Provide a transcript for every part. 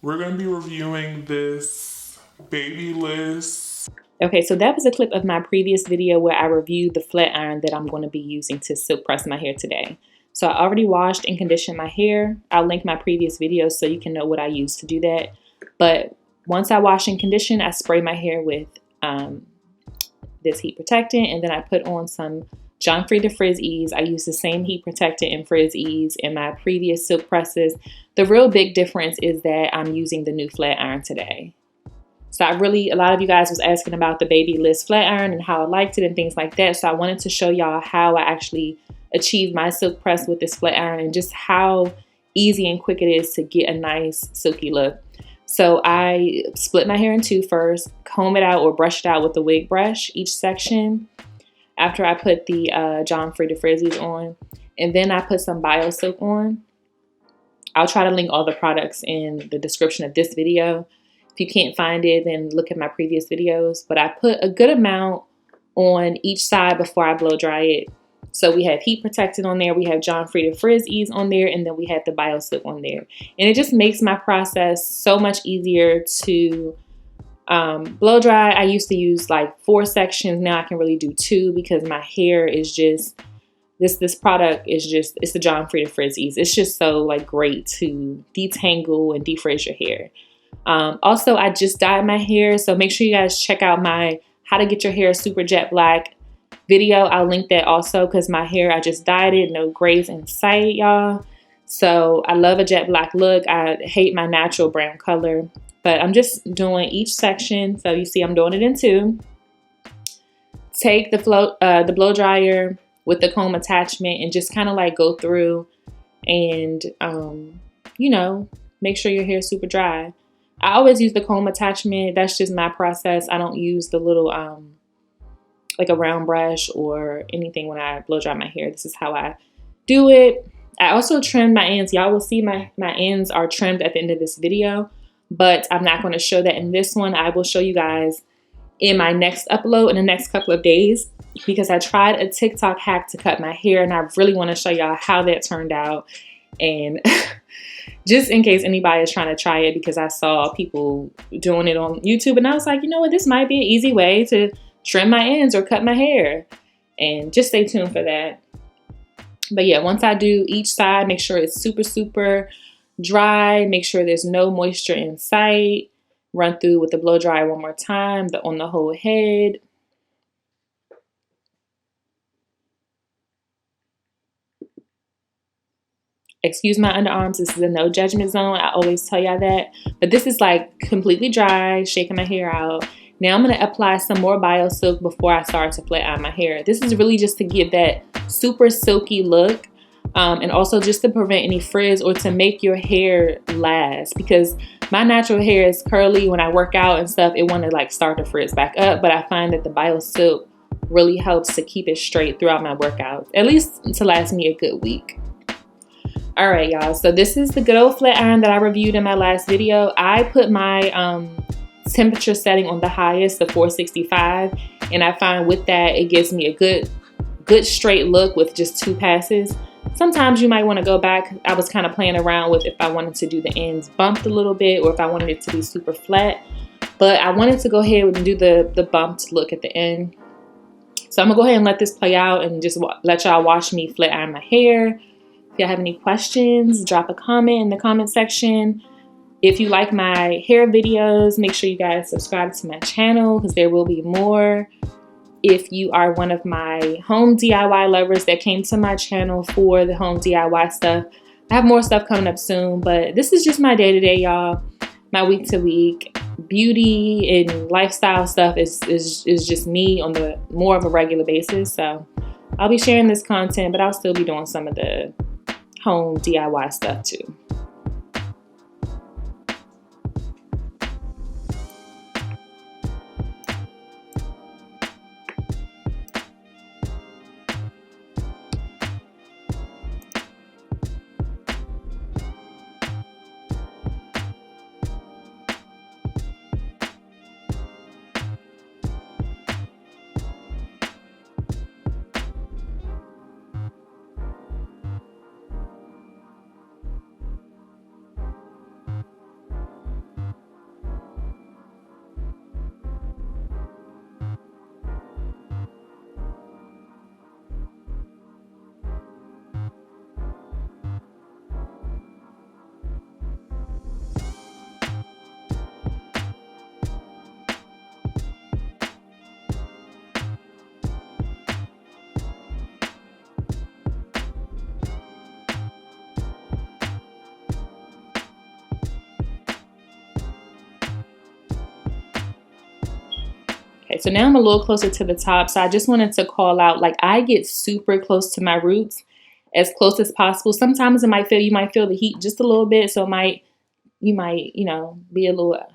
We're going to be reviewing this BaByLiss. Okay, so that was a clip of my previous video where I reviewed the flat iron that I'm going to be using to silk press my hair today. So I already washed and conditioned my hair. I'll link my previous videos so you can know what I used to do that. But once I wash and condition, I spray my hair with this heat protectant, and then I put on some John Frieda Frizz Ease. I use the same heat protectant and Frizz Ease in my previous silk presses. The real big difference is that I'm using the new flat iron today. So a lot of you guys was asking about the BaByLiss flat iron and how I liked it and things like that. So I wanted to show y'all how I actually achieved my silk press with this flat iron and just how easy and quick it is to get a nice silky look. So I split my hair in two first, comb it out or brush it out with the wig brush, each section, after I put the John Frieda Frizzies on. And then I put some BioSilk on. I'll try to link all the products in the description of this video. If you can't find it, then look at my previous videos. But I put a good amount on each side before I blow dry it. So we have heat protectant on there, we have John Frieda Frizz Ease on there, and then we have the BioSilk on there. And it just makes my process so much easier to blow dry. I used to use like 4 sections. Now I can really do 2 because my hair is just, this product is just, it's the John Frieda Frizz Ease. It's just so like great to detangle and defrizz your hair. Also, I just dyed my hair, so make sure you guys check out my how to get your hair super jet black video. I'll link that also because my hair, I just dyed it, no grays in sight, y'all. So I love a jet black look. I hate my natural brown color, but I'm just doing each section. So you see I'm doing it in 2. Take the blow dryer with the comb attachment and just kind of like go through and, you know, make sure your hair is super dry. I always use the comb attachment. That's just my process. I don't use the little, like a round brush or anything when I blow dry my hair. This is how I do it. I also trim my ends. Y'all will see my ends are trimmed at the end of this video, but I'm not going to show that in this one. I will show you guys in my next upload in the next couple of days because I tried a TikTok hack to cut my hair and I really want to show y'all how that turned out. And just in case anybody is trying to try it, because I saw people doing it on YouTube and I was like, you know what, this might be an easy way to trim my ends or cut my hair. And just stay tuned for that. But yeah, once I do each side, make sure it's super dry. Make sure there's no moisture in sight. Run through with the blow dryer one more time on the whole head. Excuse my underarms. This is a no judgment zone. I always tell y'all that. But this is like completely dry, shaking my hair out. Now I'm going to apply some more BioSilk before I start to flat iron my hair. This is really just to give that super silky look and also just to prevent any frizz or to make your hair last, because my natural hair is curly. When I work out and stuff, it want to like start to frizz back up, but I find that the BioSilk really helps to keep it straight throughout my workout, at least to last me a good week. All right, y'all, so this is the good old flat iron that I reviewed in my last video. I put my temperature setting on the highest, the 465, and I find with that it gives me a good straight look with just 2 passes. Sometimes you might want to go back. I was kind of playing around with if I wanted to do the ends bumped a little bit or if I wanted it to be super flat, but I wanted to go ahead and do the bumped look at the end. So I'm gonna go ahead and let this play out and just let y'all watch me flat iron my hair. If y'all have any questions, drop a comment in the comment section. If you like my hair videos, make sure you guys subscribe to my channel because there will be more. If you are one of my home DIY lovers that came to my channel for the home DIY stuff, I have more stuff coming up soon, but this is just my day-to-day, y'all. My week-to-week beauty and lifestyle stuff is just me on the more of a regular basis. So I'll be sharing this content, but I'll still be doing some of the home DIY stuff too. Okay, so now I'm a little closer to the top. So I just wanted to call out, like, I get super close to my roots, as close as possible. Sometimes you might feel the heat just a little bit. So you might, you know,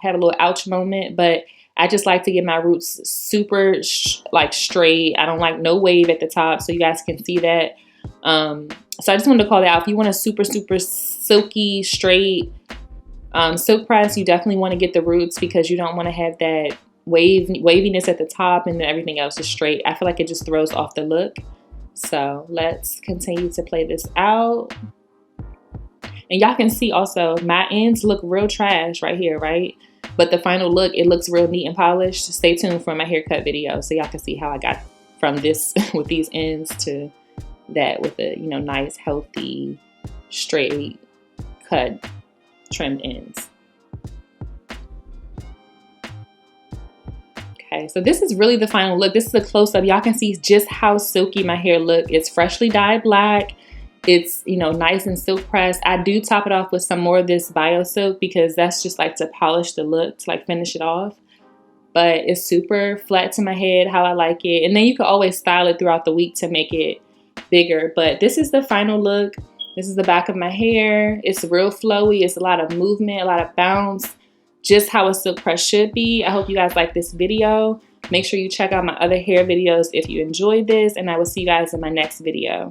have a little ouch moment, but I just like to get my roots super like straight. I don't like no wave at the top, so you guys can see that. So I just wanted to call that out. If you want a super silky, straight silk press, you definitely want to get the roots because you don't want to have that waviness at the top and then everything else is straight. I feel like it just throws off the look. So let's continue to play this out. And y'all can see also my ends look real trash right here, right? But the final look, it looks real neat and polished. Stay tuned for my haircut video so y'all can see how I got from this with these ends to that with the, you know, nice, healthy, straight cut trimmed ends. Okay, so this is really the final look. This is a close-up. Y'all can see just how silky my hair look. It's freshly dyed black. It's, you know, nice and silk pressed. I do top it off with some more of this bio silk because that's just like to polish the look, to like finish it off. But it's super flat to my head, how I like it. And then you can always style it throughout the week to make it bigger. But this is the final look. This is the back of my hair. It's real flowy. It's a lot of movement, a lot of bounce. Just how a silk press should be. I hope you guys like this video. Make sure you check out my other hair videos if you enjoyed this. And I will see you guys in my next video.